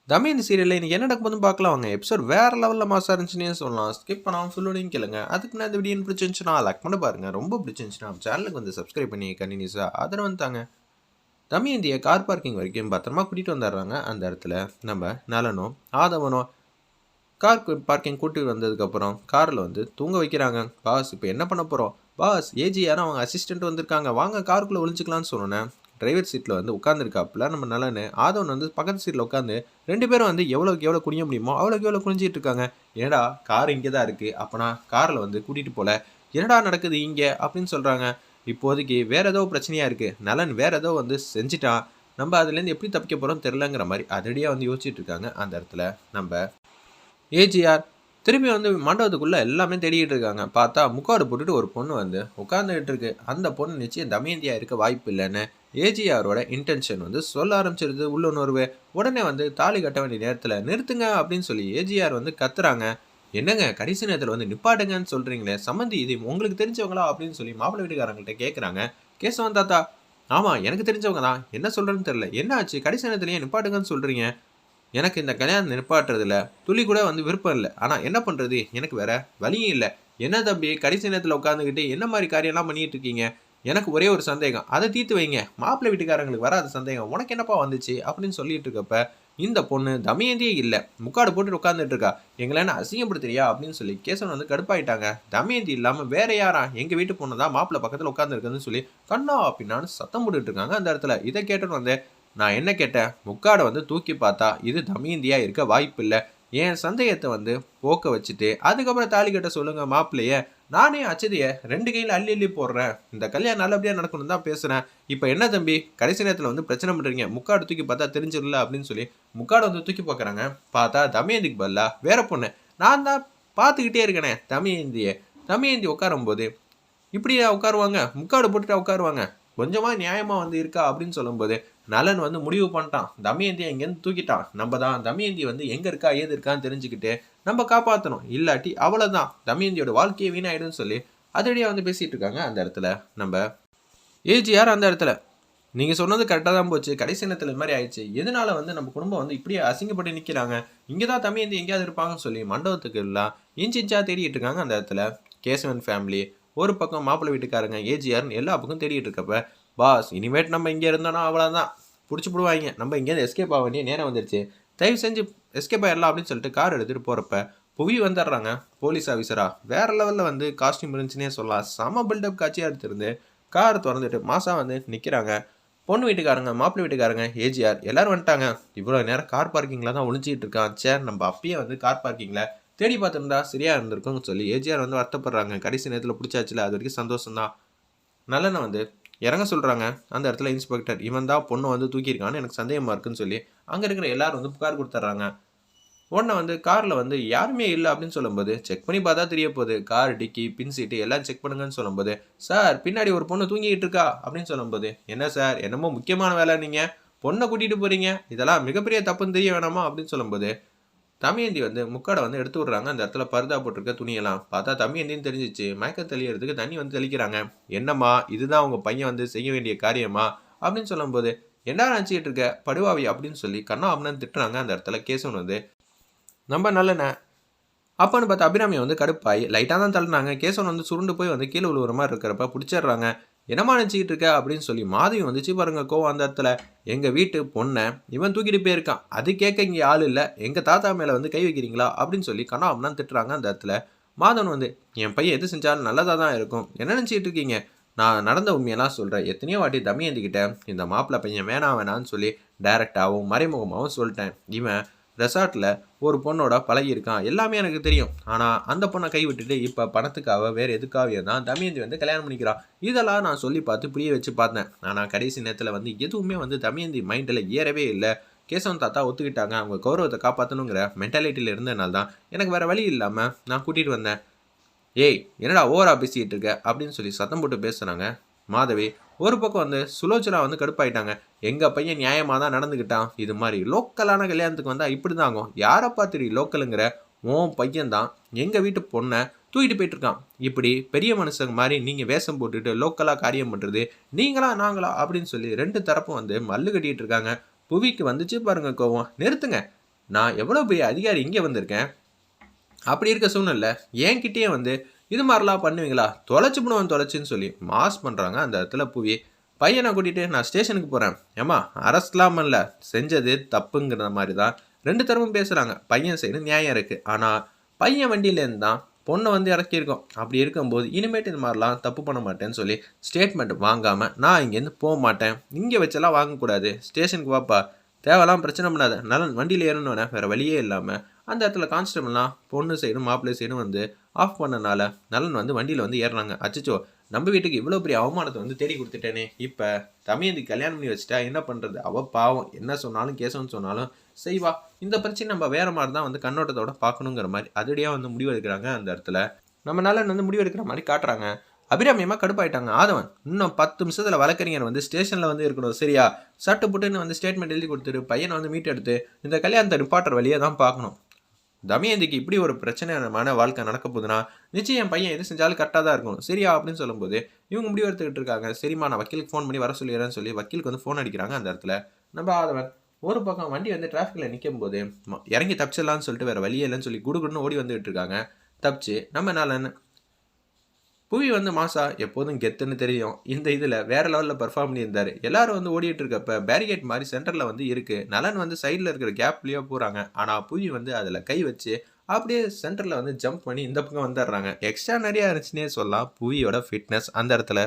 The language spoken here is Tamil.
தமயந்தி சீரியல்ல இன்னைக்கு என்ன நடக்க போகுதுன்னு பார்க்கலாம் வாங்க. எபிசோட் வேற லெவல்ல மாசா இருந்துச்சுன்னே சொல்லலாம். ஸ்கிப் பண்ணாம ஃபுல்லோடையும் கேளுங்க. அதுக்கு நான் இந்த வீடியோ பிடிச்சிருந்துச்சுன்னா லைக் பண்ணி பாருங்க. ரொம்ப பிடிச்சிருந்துச்சுன்னா சேனலுக்கு வந்து சப்ஸ்கிரைப் பண்ணி கண்டினியூஸா ஆதரவு தாங்க. தமயந்தியை கார் பார்க்கிங் வரைக்கும் பத்திரமா கூட்டிட்டு வந்துடுறாங்க. அந்த இடத்துல நம்ம நலனும் ஆதவனும் கார் பார்க்கிங் கூட்டிட்டு வந்ததுக்கப்புறம் காரில் வந்து தூங்க வைக்கிறாங்க. பாஸ் இப்போ என்ன பண்ண போகிறோம்? பாஸ் ஏஜி யாரும் அவங்க அசிஸ்டன்ட் வந்திருக்காங்க, வாங்க காருக்குள்ளே ஒழிஞ்சிக்கலான்னு சொன்னேன். டிரைவர் சீட்டில் வந்து உட்காந்துருக்காப்புல நம்ம நலனு. ஆதவன் வந்து பக்கத்து சீட்டில் உட்காந்து ரெண்டு பேரும் வந்து எவ்வளோக்கு எவ்வளோ குனிய முடியுமோ அவ்வளோக்கு எவ்வளோ குனிஞ்சிட்டு இருக்காங்க. ஏடா கார் இங்கே தான் இருக்குது, அப்போனா காரில் வந்து கூட்டிகிட்டு போல, என்னடா நடக்குது இங்கே அப்படின்னு சொல்கிறாங்க. இப்போதைக்கு வேறு ஏதோ பிரச்சனையாக இருக்குது, நலன் வேறு ஏதோ வந்து செஞ்சுட்டான், நம்ம அதுலேருந்து எப்படி தப்பிக்க போகிறோம் தெரிலங்கிற மாதிரி அதிரடியாக வந்து யோசிச்சுட்டு இருக்காங்க. அந்த இடத்துல நம்ம ஏஜிஆர் திரும்பி வந்து மண்டபத்துக்குள்ளே எல்லாமே தேடிக்கிட்டு இருக்காங்க. பார்த்தா முக்காடு போட்டுட்டு ஒரு பொண்ணு வந்து உட்காந்துக்கிட்டு இருக்கு. அந்த பொண்ணு நிச்சயம் தமயந்தியாக இருக்க வாய்ப்பு இல்லைன்னு ஏஜிஆரோட இன்டென்ஷன் வந்து சொல்ல ஆரம்பிச்சிருது உள்ளுணர்வு. உடனே வந்து தாலி கட்ட வேண்டிய நேரத்தில் நிறுத்துங்க அப்படின்னு சொல்லி ஏஜிஆர் வந்து கத்துறாங்க. என்னங்க கடைசி நேரத்தில் வந்து நிப்பாட்டுங்கன்னு சொல்கிறீங்களே, சம்மந்தி இது உங்களுக்கு தெரிஞ்சவங்களா அப்படின்னு சொல்லி மாப்பிள்ளை வீட்டுக்காரங்கள்ட்ட கேட்குறாங்க. கேசவன் தாத்தா, ஆமாம் எனக்கு தெரிஞ்சவங்க தான், என்ன சொல்கிறேன்னு தெரில, என்ன ஆச்சு கடைசி நேரத்துலேயே நிப்பாட்டுங்கன்னு சொல்கிறீங்க? எனக்கு இந்த கல்யாணம் நிற்பாட்டுறதுல துளி கூட வந்து விருப்பம் இல்லை, ஆனால் என்ன பண்ணுறது, எனக்கு வேற வழியும் இல்லை. என்ன தம்பி கடைசி நேரத்தில் உட்காந்துக்கிட்டு என்ன மாதிரி காரியம்லாம் பண்ணிட்டு இருக்கீங்க? எனக்கு ஒரே ஒரு சந்தேகம், அதை தீர்த்து வைங்க. மாப்பிள்ளை வீட்டுக்காரங்களுக்கு வராத சந்தேகம் உனக்கு என்னப்பா வந்துச்சு அப்படின்னு சொல்லிட்டு இருக்கப்ப இந்த பொண்ணு தமயந்தியே இல்லை, முக்காடு போட்டு உட்காந்துட்டு இருக்கா, எங்களை என்ன அசிங்கப்படுத்துறியா அப்படின்னு சொல்லி கேசவன் வந்து கடுப்பாயிட்டாங்க. தமயந்தி இல்லாமல் வேற யாரா, எங்கள் வீட்டு பொண்ணு தான் மாப்பிள்ளை பக்கத்தில் உட்காந்துருக்குன்னு சொல்லி கண்ணா அப்படின்னான்னு சத்தம் போட்டுட்டு இருக்காங்க. அந்த இடத்துல இதை கேட்டுன்னு வந்து நான் என்ன கேட்டேன், முக்காடை வந்து தூக்கி பார்த்தா இது தமயந்தியா இருக்க வாய்ப்பு இல்லை. என் சந்தேகத்தை வந்து போக்க வச்சுட்டு அதுக்கப்புறம் தாலி கட்ட சொல்லுங்க மாப்பிள்ளைய. நானே அச்சதைய ரெண்டு கையில் அள்ளி அள்ளி போடுறேன், இந்த கல்யாணம் நல்லபடியாக நடக்கணும் தான் பேசுகிறேன். இப்போ என்ன தம்பி கடைசி நேரத்தில் வந்து பிரச்சனை பண்ணுறீங்க, முக்காடு தூக்கி பார்த்தா தெரிஞ்சிடல அப்படின்னு சொல்லி முக்காடை வந்து தூக்கி பார்க்குறாங்க. பார்த்தா தமயந்திக்கு பதிலா வேற பொண்ணு. நான் தான் பார்த்துக்கிட்டே இருக்கேனே தமயந்தியை. தமயந்தி உட்காரும்போது இப்படியா உட்காருவாங்க, முக்காடு போட்டுட்டா உட்காருவாங்க, கொஞ்சமாக நியாயமாக வந்து இருக்கா அப்படின்னு சொல்லும்போது நலன் வந்து முடிவு பண்ணிட்டான், தமயந்தியை இங்கேருந்து தூக்கிட்டான், நம்ம தான் தமயந்தி வந்து எங்கே இருக்கா ஏது இருக்கான்னு தெரிஞ்சுக்கிட்டு நம்ம காப்பாற்றணும், இல்லாட்டி அவ்வளோதான் தமயந்தியோட வாழ்க்கையை வீணாயிடும்னு சொல்லி அதடியாக வந்து பேசிகிட்டு இருக்காங்க. அந்த இடத்துல நம்ம ஏஜிஆர் அந்த இடத்துல நீங்கள் சொன்னது கரெக்டாக தான் போச்சு, கடைசி நேரத்தில் இது மாதிரி ஆயிடுச்சு, எதனால வந்து நம்ம குடும்பம் வந்து இப்படியே அசிங்கப்பட்டு நிற்கிறாங்க, இங்கே தான் தமயந்தி எங்கேயாவது இருப்பாங்கன்னு சொல்லி மண்டபத்துக்கு எல்லாம் இன்ச்சின்ச்சா தேடிட்டு இருக்காங்க. அந்த இடத்துல கேசவன் ஃபேமிலி ஒரு பக்கம் மாப்பிள்ளை வீட்டுக்காரங்க ஏஜிஆர்னு எல்லா பக்கம் தேடிட்டு இருக்கப்ப பாஸ் இனிமேட் நம்ம இங்கே இருந்தோன்னா அவ்வளோதான் பிடிச்சி போடுவாங்க, நம்ம இங்கேருந்து எஸ்கேப் ஆக வேண்டிய நேரம் வந்துருச்சு, தயவு செஞ்சு எஸ்கேப் ஆயிடலாம் அப்படின்னு சொல்லிட்டு கார் எடுத்துகிட்டு போகிறப்ப புவி வந்துடுறாங்க. போலீஸ் ஆஃபீஸரா வேற லெவலில் வந்து காஸ்டியூம் இருந்துச்சுன்னே சொல்லலாம். செம பில்டப் காட்சியாக எடுத்துருந்து கார் திறந்துட்டு மாசா வந்து நிற்கிறாங்க. பொண்ணு வீட்டுக்காரங்க மாப்பிள்ளை வீட்டுக்காரங்க ஏஜிஆர் எல்லாரும் வந்துட்டாங்க. இவ்வளோ நேரம் கார் பார்க்கிங்கில் தான் ஒழிச்சிட்டு இருக்கான், சே நம்ம அப்பயே வந்து கார் பார்க்கிங்கில் தேடி பார்த்துருந்தா சரியாக இருந்திருக்கும்னு சொல்லி ஏஜிஆர் வந்து வருத்தப்படுறாங்க. கடைசி நேரத்தில் பிடிச்சாச்சுல அது வரைக்கும் சந்தோஷம்தான். நல்லெண்ணை வந்து இறங்க சொல்கிறாங்க. அந்த இடத்துல இன்ஸ்பெக்டர் இவன் தான் பொண்ணு வந்து தூக்கியிருக்கான்னு எனக்கு சந்தேகமாக இருக்குன்னு சொல்லி அங்கே இருக்கிற எல்லாரும் வந்து புகார் கொடுத்துட்றாங்க. உடனே வந்து காரில் வந்து யாருமே இல்லை அப்படின்னு சொல்லும்போது செக் பண்ணி பார்த்தா தெரிய போகுது, கார் டிக்கி பின் சீட்டு எல்லாம் செக் பண்ணுங்கன்னு சொல்லும்போது சார் பின்னாடி ஒரு பொண்ணு தூங்கிக்கிட்டு இருக்கா அப்படின்னு சொல்லும்போது என்ன சார் என்னமோ முக்கியமான வேலை, நீங்கள் பொண்ணை கூட்டிகிட்டு போகிறீங்க, இதெல்லாம் மிகப்பெரிய தப்புன்னு தெரிய வேணாமா அப்படின்னு சொல்லும்போது தமயந்தி வந்து முக்காடை வந்து எடுத்து விட்றாங்க. அந்த இடத்துல பருதா போட்டிருக்க துணியெல்லாம் பார்த்தா தமயந்தின்னு தெரிஞ்சிச்சு. மயக்க தெளியறதுக்கு தண்ணி வந்து தெளிக்கிறாங்க. என்னம்மா இதுதான் உங்கள் பையன் வந்து செய்ய வேண்டிய காரியமா அப்படின்னு சொல்லும்போது என்ன நினச்சிக்கிட்டு இருக்க படுவாவி அப்படின்னு சொல்லி கண்ணா அப்படின்னு திட்டுறாங்க. அந்த இடத்துல கேசவன் வந்து நம்ம நல்லண்ண அப்போன்னு பார்த்து அபிராமி வந்து கடுப்பாய் லைட்டாக தான் தள்ளினாங்க. கேசவன் வந்து சுருண்டு போய் வந்து கீழே விழுவுற மாதிரி இருக்கிறப்ப பிடிச்சிடுறாங்க. என்னமா நினச்சிக்கிட்டு இருக்க அப்படின்னு சொல்லி மாதவி வந்துச்சு பாருங்க கோவம். அந்த இடத்துல எங்கள் வீட்டு பொண்ணை இவன் தூக்கிட்டு போயிருக்கான், அது கேட்க இங்கே ஆள் இல்லை, எங்கள் தாத்தா மேலே வந்து கை வைக்கிறீங்களா அப்படின்னு சொல்லி கண்ணாம் தான் திட்டுறாங்க. அந்த இடத்துல மாதவன் வந்து என் பையன் எது செஞ்சாலும் நல்லதாக தான் இருக்கும், என்ன நினச்சிக்கிட்டு இருக்கீங்க, நான் நடந்த உண்மையெல்லாம் சொல்கிறேன், எத்தனையோ வாட்டி தம்பியந்திக்கிட்டேன் இந்த மாப்பிள்ளை பையன் வேணான்னு சொல்லி டைரெக்டாகவும் மறைமுகமாகவும் சொல்லிட்டேன். இவன் ரெசார்ட்டில் ஒரு பொண்ணோட பழகியிருக்கான், எல்லாமே எனக்கு தெரியும், ஆனால் அந்த பொண்ணை கை விட்டுட்டு இப்போ பணத்துக்காக வேறு எதுக்காகவே தான் தமயந்தி வந்து கல்யாணம் பண்ணிக்கிறான். இதெல்லாம் நான் சொல்லி பார்த்து புரிய வச்சு பார்த்தேன், ஆனால் கடைசி நேரத்தில் வந்து எதுவுமே வந்து தமயந்தி மைண்டில் ஏறவே இல்லை. கேசவன் தாத்தா ஒத்துக்கிட்டாங்க, அவங்க கௌரவத்தை காப்பாற்றணுங்கிற மென்டாலிட்டியில் இருந்ததுனால தான் எனக்கு வேறு வழி இல்லாமல் நான் கூட்டிகிட்டு வந்தேன். ஏய் என்னடா ஓவரா பேசிக்கிட்டு இருக்க அப்படின்னு சொல்லி சத்தம் போட்டு பேசுகிறாங்க. மாதவி ஒரு பக்கம் வந்து சுலோச்சனா வந்து கடுப்பாயிட்டாங்க. எங்கள் பையன் நியாயமாக தான் நடந்துக்கிட்டான், இது மாதிரி லோக்கலான கல்யாணத்துக்கு வந்தால் இப்படி தான் ஆகும், யாரை பார்த்துடி லோக்கலுங்கிற உன் பையன் தான் எங்கள் வீட்டு பொண்ணை தூக்கிட்டு போயிட்டுருக்கான், இப்படி பெரிய மனுஷங்க மாதிரி நீங்கள் வேஷம் போட்டுட்டு லோக்கலாக காரியம் பண்ணுறது நீங்களா நாங்களா அப்படின்னு சொல்லி ரெண்டு தரப்பும் வந்து மல்லு கட்டிகிட்டு இருக்காங்க. புவிக்கு வந்துச்சு பாருங்க கோவம், நிறுத்துங்க, நான் எவ்வளோ பெரிய அதிகாரி இங்கே வந்திருக்கேன். அப்படி இருக்க சூழ்நிலை என்கிட்டயே வந்து இது மாதிரிலாம் பண்ணுவீங்களா? தொலைச்சுன்னு சொல்லி மாஸ் பண்ணுறாங்க அந்த இடத்துல புவி. பையனை கூட்டிகிட்டு நான் ஸ்டேஷனுக்கு போகிறேன். ஏம்மா அரெஸ்ட்லாம் பண்ணல, செஞ்சது தப்புங்கிற மாதிரி தான் 2 தரமும் பேசுகிறாங்க. பையன் சைடு நியாயம் இருக்குது. ஆனால் பையன் வண்டியிலேருந்து தான் பொண்ணை வந்து இறக்கியிருக்கோம். அப்படி இருக்கும்போது இனிமேட்டு இந்த மாதிரிலாம் தப்பு பண்ண மாட்டேன்னு சொல்லி ஸ்டேட்மெண்ட் வாங்காமல் நான் இங்கேருந்து போக மாட்டேன். இங்கே வச்செல்லாம் வாங்கக்கூடாது. ஸ்டேஷனுக்கு வாப்பா, தேவையெல்லாம் பிரச்சனை பண்ணாத. நலன் வண்டியில் ஏறணுன்னே வேறு வழியே இல்லாமல் அந்த இடத்துல கான்ஸ்டபிள்லாம் பொண்ணு சைடும் மாப்பிள்ளை சைடும் வந்து ஆஃப் பண்ணனால நலன் வந்து வண்டியில் வந்து ஏறுறாங்க. அச்சச்சோ, நம்ம வீட்டுக்கு இவ்வளோ பெரிய அவமானத்தை வந்து தேடி கொடுத்துட்டேனே, இப்போ தமையந்தி கல்யாணம் பண்ணி வச்சுட்டா என்ன பண்ணுறது? அவள் பாவம், என்ன சொன்னாலும் கேசவன்னு சொன்னாலும் செய்வா. இந்த பிரச்சனை நம்ம வேறு மாதிரி தான் வந்து கண்ணோட்டத்தோட பார்க்கணுங்கிற மாதிரி அதிரடியாக வந்து முடிவு எடுக்கிறாங்க. அந்த இடத்துல நம்ம நலன் வந்து முடிவு எடுக்கிற மாதிரி காட்டுறாங்க. அபிராமியமாக கடுப்பாயிட்டாங்க. ஆதவன் இன்னும் 10 நிமிஷத்தில் வழக்கறிஞர் வந்து ஸ்டேஷனில் வந்து இருக்கணும், சரியா? சட்டு புட்டுன்னு வந்து ஸ்டேட்மெண்ட் எழுதி கொடுத்துட்டு பையனை வந்து மீட் எடுத்து இந்த கல்யாணத்தை நிப்பாட்டுற வழியை தான் பார்க்கணும். தமயந்திக்கு இப்படி ஒரு பிரச்சனையான வாழ்க்கை நடக்க போகுதுன்னா நிச்சயம் என் பையன் எது செஞ்சாலும் கரெக்டாக தான் இருக்கணும், சரியா? அப்படின்னு சொல்லும்போது இவங்க முடிவு எடுத்துக்கிட்டு இருக்காங்க. சரிம்மா, நான் வக்கீலுக்கு ஃபோன் பண்ணி வர சொல்லிடுறேன்னு சொல்லி வக்கீலுக்கு வந்து ஃபோன் அடிக்கிறாங்க. அந்த இடத்துல நம்ம ஆதவன் ஒரு பக்கம் வண்டி வந்து டிராஃபிக்கில் நிற்கும் போது இறங்கி தப்பிச்சிடலான்னு சொல்லிட்டு வேறு வழியே இல்லைன்னு சொல்லி குடுகுடுன்னு ஓடி வந்துகிட்டு இருக்காங்க. தப்பிச்சு நம்ம நலன் புவி வந்து மாசா எப்போதும் கெத்துன்னு தெரியும். இந்த இதில் வேற லெவலில் பெர்ஃபார்ம் பண்ணியிருந்தாரு. எல்லாரும் வந்து ஓடிட்டு இருக்கப்ப பேரிகேட் மாதிரி சென்டரில் வந்து இருக்கு. நலன் வந்து சைடில் இருக்கிற கேப்லேயே போகிறாங்க. ஆனால் புவி வந்து அதில் கை வச்சு அப்படியே சென்டரில் வந்து ஜம்ப் பண்ணி இந்த பக்கம் வந்துடுறாங்க. எக்ஸ்ட்ரா நிறையா இருந்துச்சுன்னே சொல்லலாம் புவியோட ஃபிட்னஸ் அந்த இடத்துல.